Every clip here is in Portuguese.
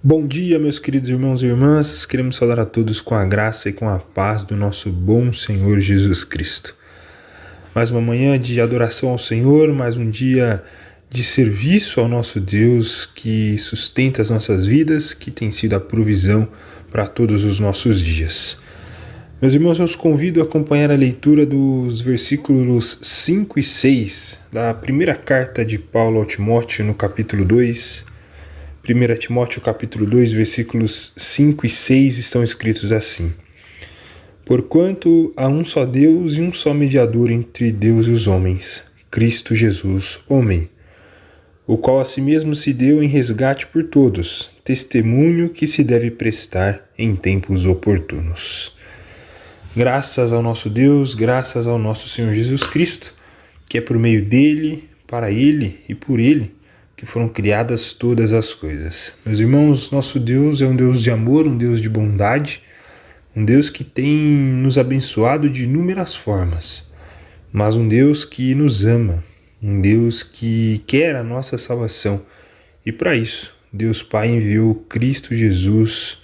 Bom dia, meus queridos irmãos e irmãs. Queremos saudar a todos com a graça e com a paz do nosso bom Senhor Jesus Cristo. Mais uma manhã de adoração ao Senhor, mais um dia de serviço ao nosso Deus que sustenta as nossas vidas, que tem sido a provisão para todos os nossos dias. Meus irmãos, eu os convido a acompanhar a leitura dos versículos 5 e 6 da primeira carta de Paulo ao Timóteo, no capítulo 2. 1 Timóteo capítulo 2, versículos 5 e 6 estão escritos assim: Porquanto há um só Deus e um só mediador entre Deus e os homens, Cristo Jesus, homem, o qual a si mesmo se deu em resgate por todos, testemunho que se deve prestar em tempos oportunos. Graças ao nosso Deus, graças ao nosso Senhor Jesus Cristo, que é por meio dele, para ele e por ele, que foram criadas todas as coisas. Meus irmãos, nosso Deus é um Deus de amor, um Deus de bondade, um Deus que tem nos abençoado de inúmeras formas, mas um Deus que nos ama, um Deus que quer a nossa salvação. E para isso, Deus Pai enviou Cristo Jesus,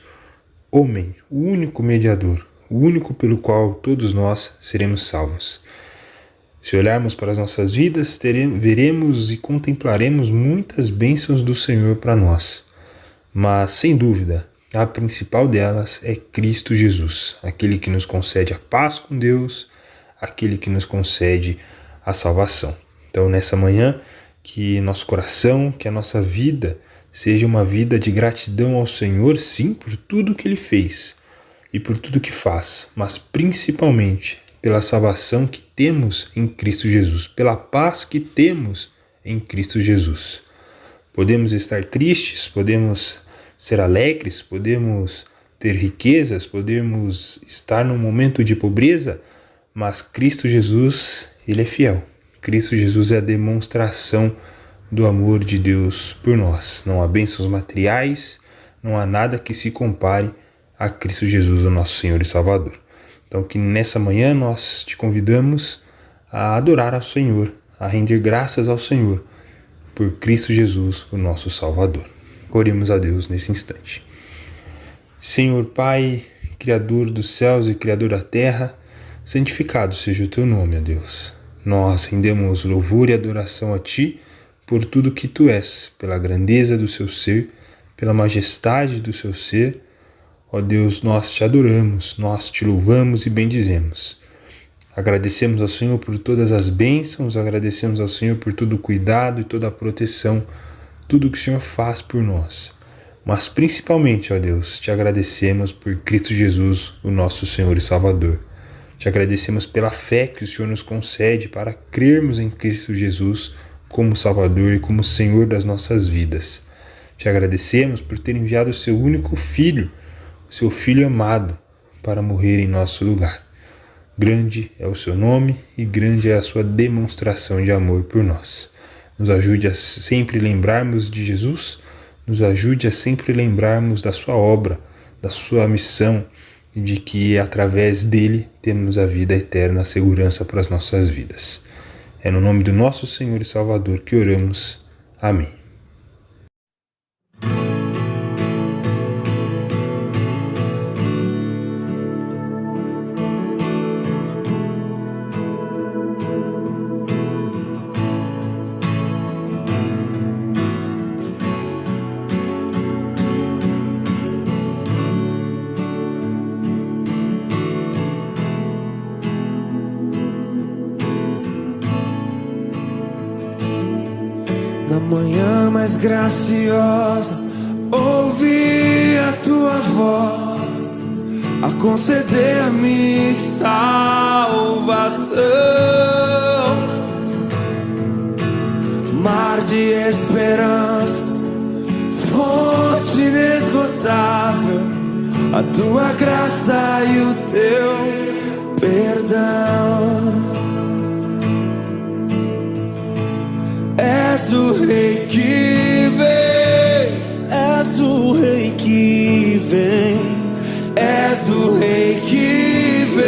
homem, o único mediador, o único pelo qual todos nós seremos salvos. Se olharmos para as nossas vidas, veremos e contemplaremos muitas bênçãos do Senhor para nós. Mas, sem dúvida, a principal delas é Cristo Jesus, aquele que nos concede a paz com Deus, aquele que nos concede a salvação. Então, nessa manhã, que nosso coração, que a nossa vida seja uma vida de gratidão ao Senhor, sim, por tudo que Ele fez e por tudo que faz, mas principalmente pela salvação que temos em Cristo Jesus, pela paz que temos em Cristo Jesus. Podemos estar tristes, podemos ser alegres, podemos ter riquezas, podemos estar num momento de pobreza, mas Cristo Jesus, Ele é fiel. Cristo Jesus é a demonstração do amor de Deus por nós. Não há bênçãos materiais, não há nada que se compare a Cristo Jesus, o nosso Senhor e Salvador. Então, que nessa manhã nós te convidamos a adorar ao Senhor, a render graças ao Senhor por Cristo Jesus, o nosso Salvador. Oremos a Deus nesse instante. Senhor Pai, Criador dos céus e Criador da terra, santificado seja o teu nome, ó Deus. Nós rendemos louvor e adoração a Ti por tudo que Tu és, pela grandeza do Seu ser, pela majestade do Seu ser. Ó Deus, nós Te adoramos, nós Te louvamos e bendizemos. Agradecemos ao Senhor por todas as bênçãos, agradecemos ao Senhor por todo o cuidado e toda a proteção, tudo que o Senhor faz por nós. Mas principalmente, ó Deus, Te agradecemos por Cristo Jesus, o nosso Senhor e Salvador. Te agradecemos pela fé que o Senhor nos concede para crermos em Cristo Jesus como Salvador e como Senhor das nossas vidas. Te agradecemos por ter enviado o Seu único Filho, Seu Filho amado, para morrer em nosso lugar. Grande é o Seu nome e grande é a Sua demonstração de amor por nós. Nos ajude a sempre lembrarmos de Jesus, nos ajude a sempre lembrarmos da Sua obra, da Sua missão e de que através dele temos a vida eterna, a segurança para as nossas vidas. É no nome do nosso Senhor e Salvador que oramos. Amém. Na manhã mais graciosa, ouvi a Tua voz a conceder-me salvação. Mar de esperança, fonte inesgotável, a Tua graça e o Teu perdão. És o Rei que vem, és o Rei que vem, és o Rei que vem.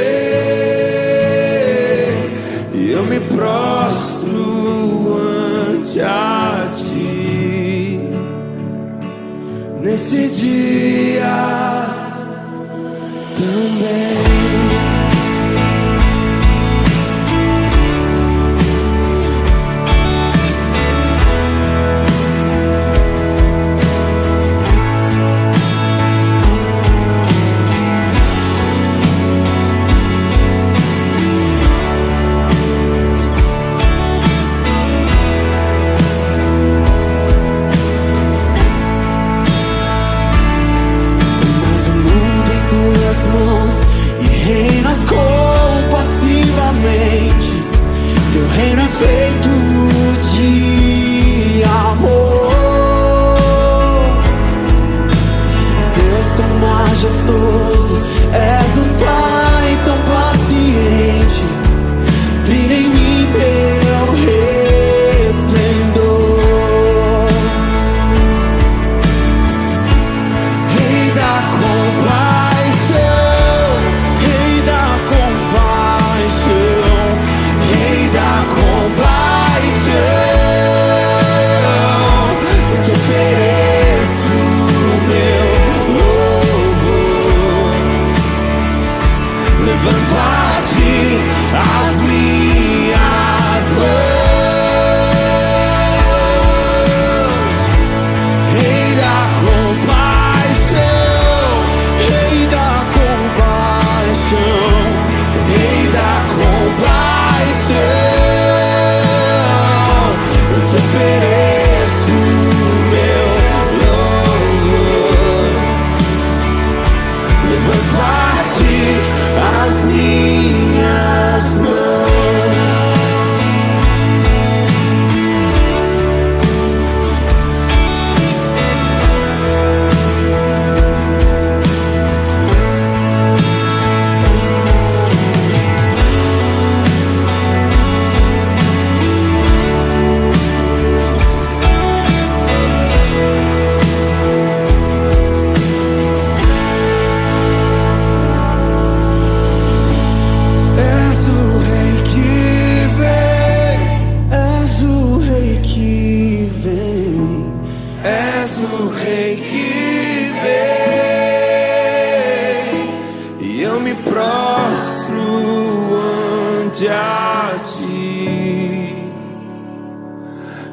forte a ti.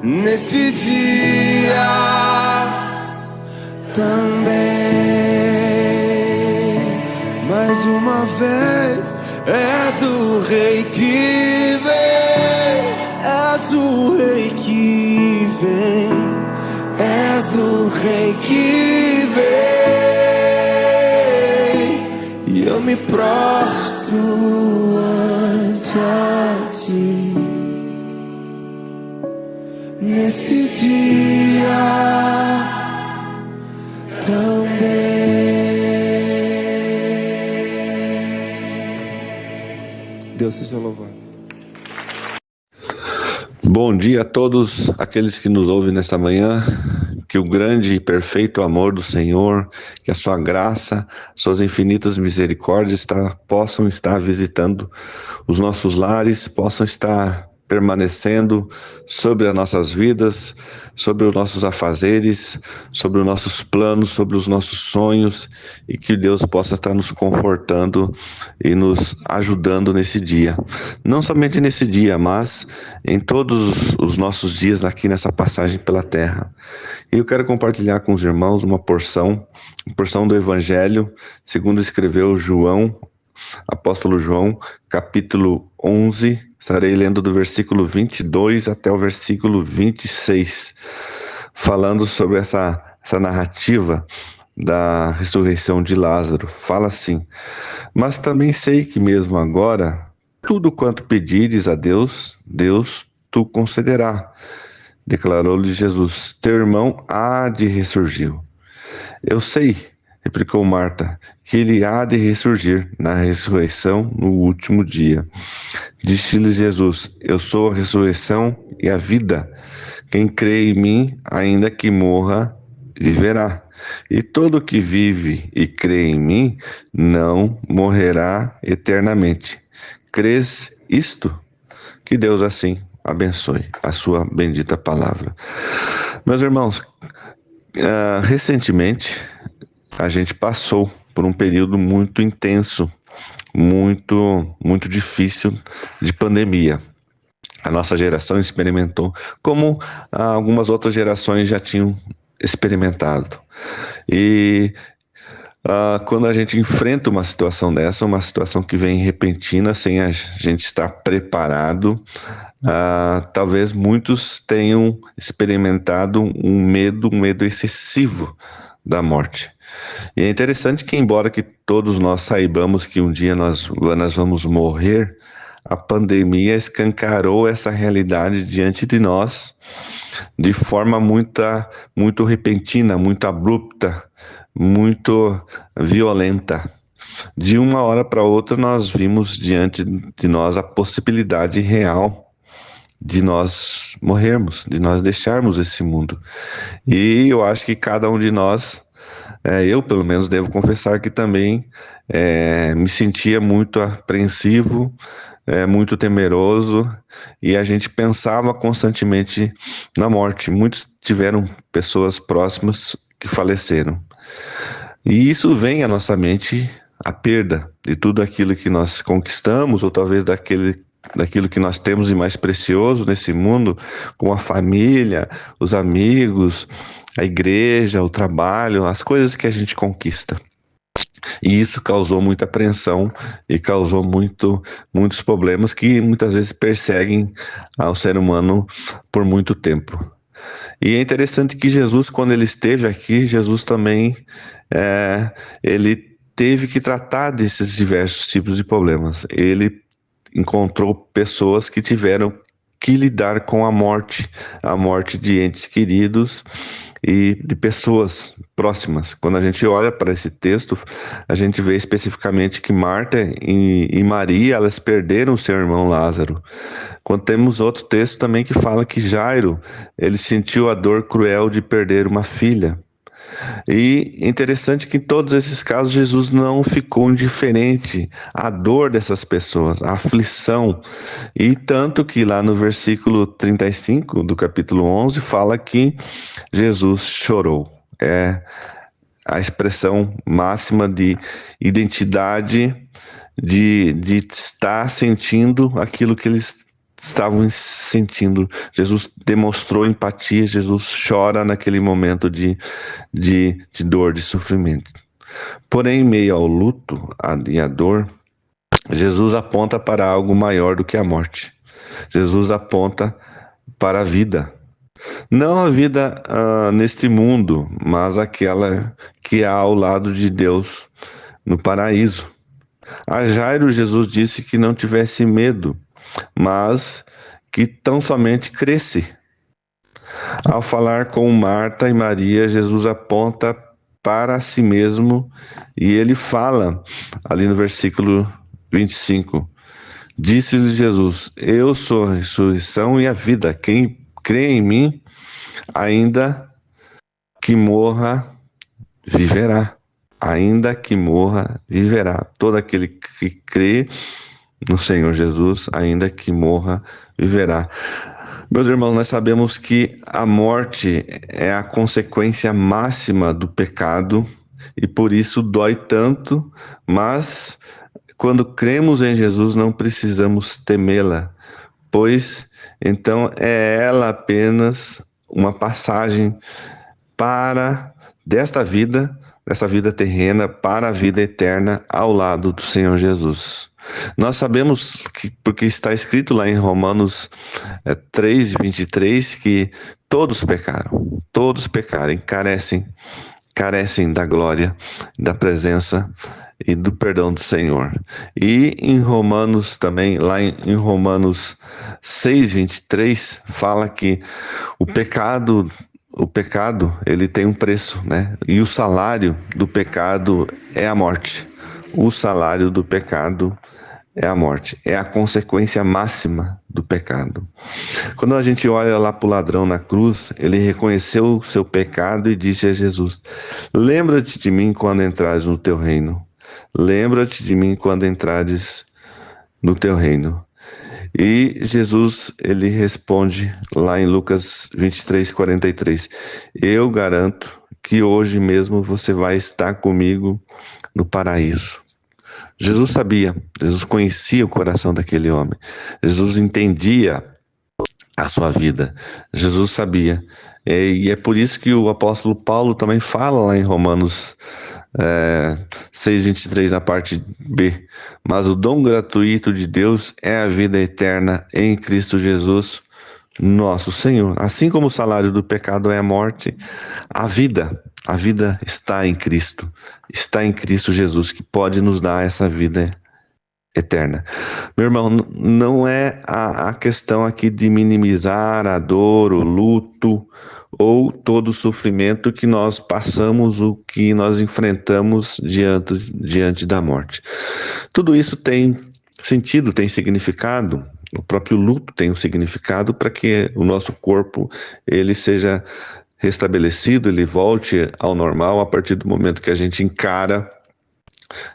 Neste dia também, mais uma vez, és o Rei que vem, és o Rei que vem, és o Rei que vem, e eu me prostro ante a ti. Neste dia também. Deus seja louvado. Bom dia a todos aqueles que nos ouvem nesta manhã. Que o grande e perfeito amor do Senhor, que a sua graça, suas infinitas misericórdias possam estar visitando os nossos lares, possam estar permanecendo sobre as nossas vidas, sobre os nossos afazeres, sobre os nossos planos, sobre os nossos sonhos, e que Deus possa estar nos confortando e nos ajudando nesse dia. Não somente nesse dia, mas em todos os nossos dias aqui nessa passagem pela terra. E eu quero compartilhar com os irmãos uma porção do Evangelho, segundo escreveu João, apóstolo João, capítulo 11, estarei lendo do versículo 22 até o versículo 26, falando sobre essa narrativa da ressurreição de Lázaro. Fala assim: mas também sei que mesmo agora, tudo quanto pedires a Deus, Deus tu concederá. Declarou-lhe Jesus: teu irmão há de ressurgir. Eu sei, replicou Marta, que ele há de ressurgir na ressurreição no último dia. Disse-lhe Jesus: eu sou a ressurreição e a vida. Quem crê em mim, ainda que morra, viverá. E todo que vive e crê em mim, não morrerá eternamente. Crês isto? Que Deus assim abençoe a sua bendita palavra. Meus irmãos, recentemente a gente passou por um período muito intenso, muito difícil de pandemia. A nossa geração experimentou, como algumas outras gerações já tinham experimentado. E quando a gente enfrenta uma situação dessa, uma situação que vem repentina, sem a gente estar preparado, talvez muitos tenham experimentado um medo excessivo da morte. E é interessante que, embora que todos nós saibamos que um dia nós vamos morrer, a pandemia escancarou essa realidade diante de nós de forma muito repentina, muito abrupta, muito violenta. De uma hora para outra nós vimos diante de nós a possibilidade real de nós morrermos, de nós deixarmos esse mundo. E eu acho que cada um de nós, eu pelo menos devo confessar que também me sentia muito apreensivo, muito temeroso, e a gente pensava constantemente na morte. Muitos tiveram pessoas próximas que faleceram. E isso vem à nossa mente, a perda de tudo aquilo que nós conquistamos, ou talvez daquilo que nós temos de mais precioso nesse mundo, como a família, os amigos, a igreja, o trabalho, as coisas que a gente conquista. E isso causou muita apreensão e causou muitos problemas que muitas vezes perseguem ao ser humano por muito tempo. E é interessante que Jesus, quando ele esteve aqui, Jesus também ele teve que tratar desses diversos tipos de problemas. Ele encontrou pessoas que tiveram que lidar com a morte de entes queridos e de pessoas próximas. Quando a gente olha para esse texto, a gente vê especificamente que Marta e Maria, elas perderam o seu irmão Lázaro. Quando temos outro texto também que fala que Jairo, ele sentiu a dor cruel de perder uma filha. E interessante que em todos esses casos Jesus não ficou indiferente à dor dessas pessoas, à aflição. E tanto que lá no versículo 35 do capítulo 11 fala que Jesus chorou. É a expressão máxima de identidade de estar sentindo aquilo que eles estavam sentindo. Jesus demonstrou empatia, Jesus chora naquele momento de dor, de sofrimento. Porém, em meio ao luto e à dor, Jesus aponta para algo maior do que a morte. Jesus aponta para a vida. Não a vida neste mundo, mas aquela que há ao lado de Deus no paraíso. A Jairo, Jesus disse que não tivesse medo, mas que tão somente cresce. Ao falar com Marta e Maria, Jesus aponta para si mesmo e ele fala ali no versículo 25. Disse-lhe Jesus: Eu sou a ressurreição e a vida. Quem crê em mim, ainda que morra, viverá. Ainda que morra, viverá. Todo aquele que crê no Senhor Jesus, ainda que morra, viverá. Meus irmãos, nós sabemos que a morte é a consequência máxima do pecado e por isso dói tanto, mas quando cremos em Jesus não precisamos temê-la, pois então é ela apenas uma passagem para dessa vida terrena, para a vida eterna ao lado do Senhor Jesus. Nós sabemos que, porque está escrito lá em Romanos 3:23, que todos pecaram, carecem da glória, da presença e do perdão do Senhor. E em Romanos também, lá em Romanos 6:23, fala que o pecado, ele tem um preço, né? E o salário do pecado é a morte. O salário do pecado é a morte, é a consequência máxima do pecado. Quando a gente olha lá para o ladrão na cruz, ele reconheceu o seu pecado e disse a Jesus: lembra-te de mim quando entrares no teu reino. Lembra-te de mim quando entrares no teu reino. E Jesus, ele responde lá em Lucas 23:43, eu garanto que hoje mesmo você vai estar comigo no paraíso. Jesus sabia, Jesus conhecia o coração daquele homem, Jesus entendia a sua vida, Jesus sabia. E é por isso que o apóstolo Paulo também fala lá em Romanos 6:23 na parte B, mas o dom gratuito de Deus é a vida eterna em Cristo Jesus, nosso Senhor. Assim como o salário do pecado é a morte, a vida está em Cristo Jesus, que pode nos dar essa vida eterna. Meu irmão, não é a questão aqui de minimizar a dor, o luto ou todo o sofrimento que nós passamos, o que nós enfrentamos diante da morte. Tudo isso tem sentido, tem significado. O próprio luto tem um significado para que o nosso corpo ele seja restabelecido, ele volte ao normal a partir do momento que a gente encara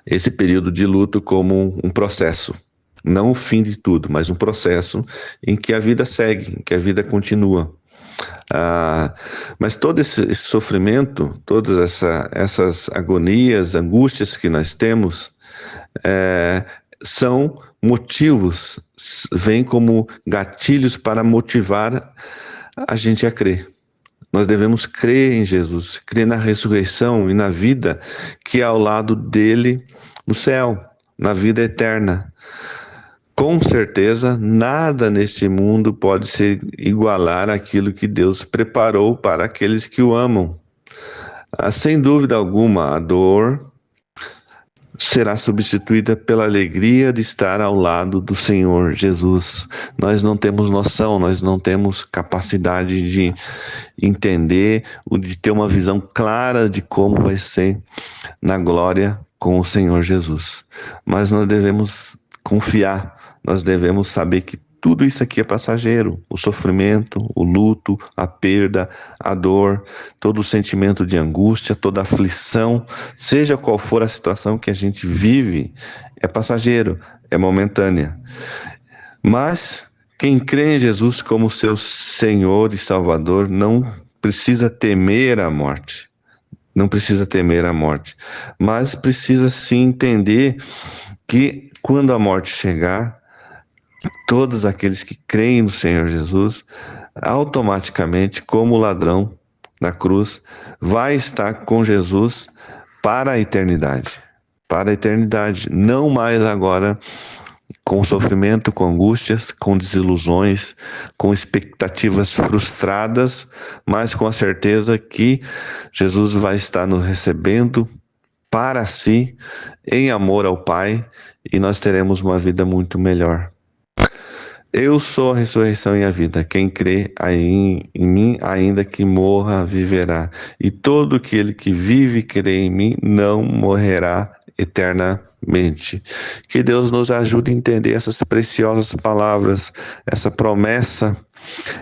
esse período de luto como um processo. Não o fim de tudo, mas um processo em que a vida segue, em que a vida continua. Mas todo esse sofrimento, todas essas agonias, angústias que nós temos, são motivos, vêm como gatilhos para motivar a gente a crer. Nós devemos crer em Jesus, crer na ressurreição e na vida que é ao lado dele no céu, na vida eterna. Com certeza, nada nesse mundo pode se igualar àquilo que Deus preparou para aqueles que o amam. Sem dúvida alguma, a dor será substituída pela alegria de estar ao lado do Senhor Jesus. Nós não temos noção, nós não temos capacidade de entender, de ter uma visão clara de como vai ser na glória com o Senhor Jesus. Mas nós devemos confiar, nós devemos saber que tudo isso aqui é passageiro. O sofrimento, o luto, a perda, a dor, todo o sentimento de angústia, toda a aflição, seja qual for a situação que a gente vive, é passageiro, é momentânea. Mas quem crê em Jesus como seu Senhor e Salvador não precisa temer a morte. Não precisa temer a morte, mas precisa sim entender que quando a morte chegar, todos aqueles que creem no Senhor Jesus, automaticamente, como ladrão na cruz, vai estar com Jesus para a eternidade. Para a eternidade, não mais agora com sofrimento, com angústias, com desilusões, com expectativas frustradas, mas com a certeza que Jesus vai estar nos recebendo para si, em amor ao Pai, e nós teremos uma vida muito melhor. Eu sou a ressurreição e a vida. Quem crê em mim, ainda que morra, viverá. E todo aquele que vive e crê em mim não morrerá eternamente. Que Deus nos ajude a entender essas preciosas palavras, essa promessa,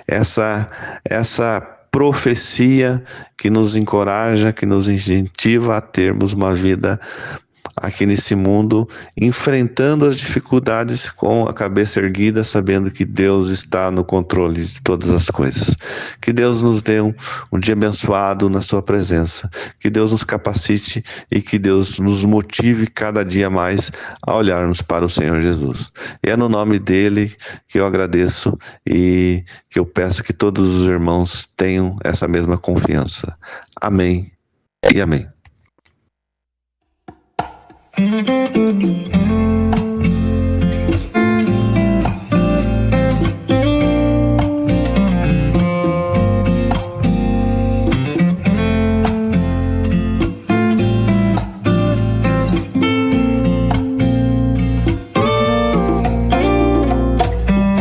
essa profecia que nos encoraja, que nos incentiva a termos uma vida aqui nesse mundo, enfrentando as dificuldades com a cabeça erguida, sabendo que Deus está no controle de todas as coisas. Que Deus nos dê um dia abençoado na sua presença, que Deus nos capacite e que Deus nos motive cada dia mais a olharmos para o Senhor Jesus. E é no nome dele que eu agradeço e que eu peço que todos os irmãos tenham essa mesma confiança. Amém e amém.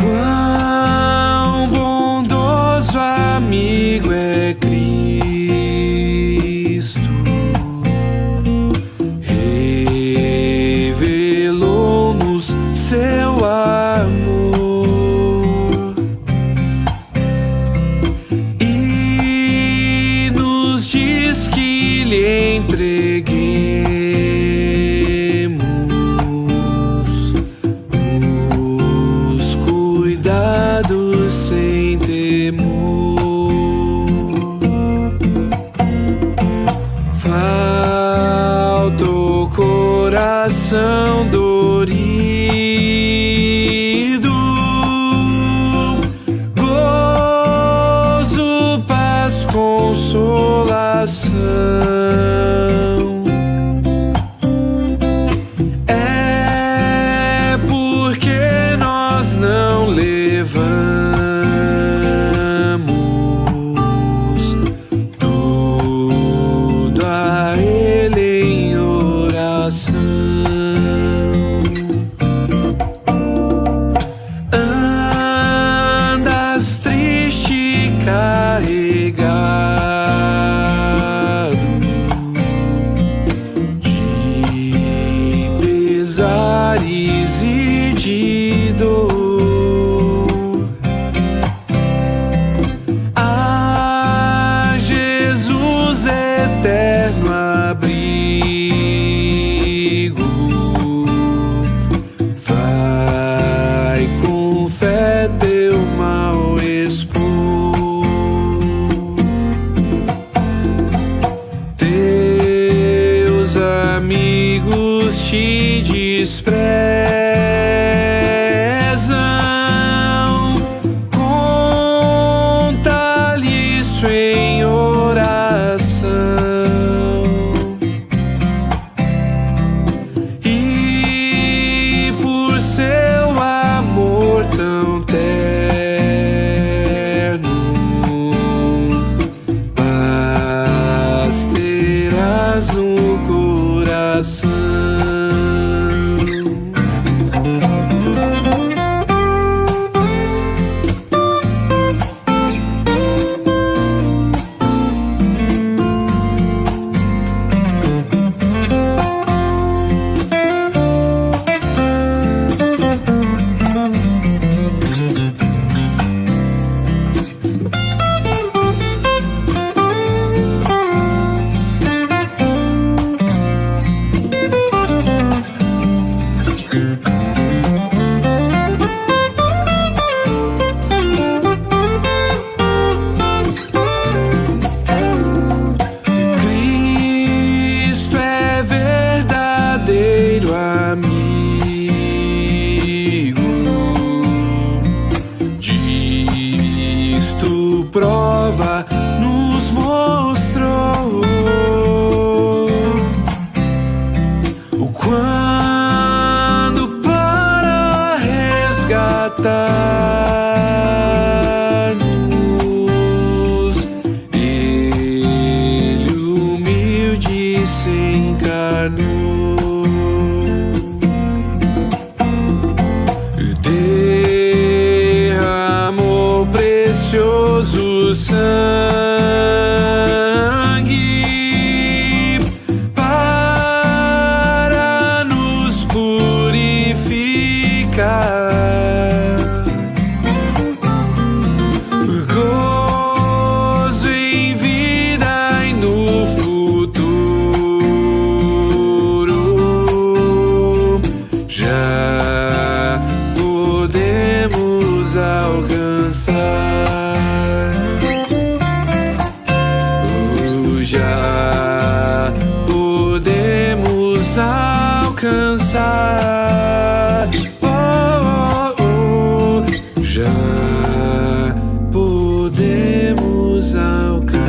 Quão bondoso amigo é Cristo, revelou-nos seu amor e nos diz que lhe entreguemos os cuidados sem temor. Falta o coração dorido, gozo, paz, consolação. É porque nós não levamos tudo a Ele em oração. Andas triste e carregado de pesares e de dor. A Jesus eterno abrigo, vai com fé teu mal expor. Teus amigos te desprezam, prova nos mostrou o quando para resgatar-nos Ele humilde se encarnou. Derramou precioso sangue para nos purificar. Gozo em vida e no futuro já podemos alcançar. Já podemos alcançar. Já podemos alcançar.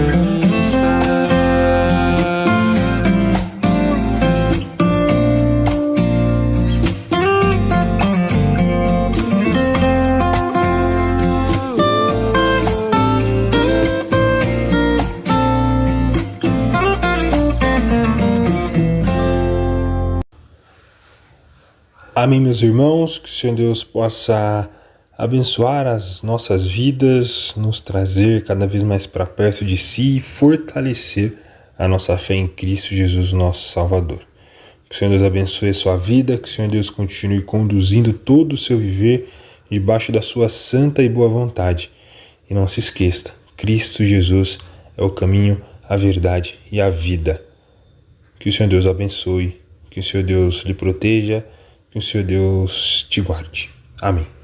Amém, meus irmãos, que o Senhor Deus possa abençoar as nossas vidas, nos trazer cada vez mais para perto de si e fortalecer a nossa fé em Cristo Jesus, nosso Salvador. Que o Senhor Deus abençoe a sua vida, que o Senhor Deus continue conduzindo todo o seu viver debaixo da sua santa e boa vontade. E não se esqueça, Cristo Jesus é o caminho, a verdade e a vida. Que o Senhor Deus abençoe, que o Senhor Deus lhe proteja, que o Senhor Deus te guarde. Amém.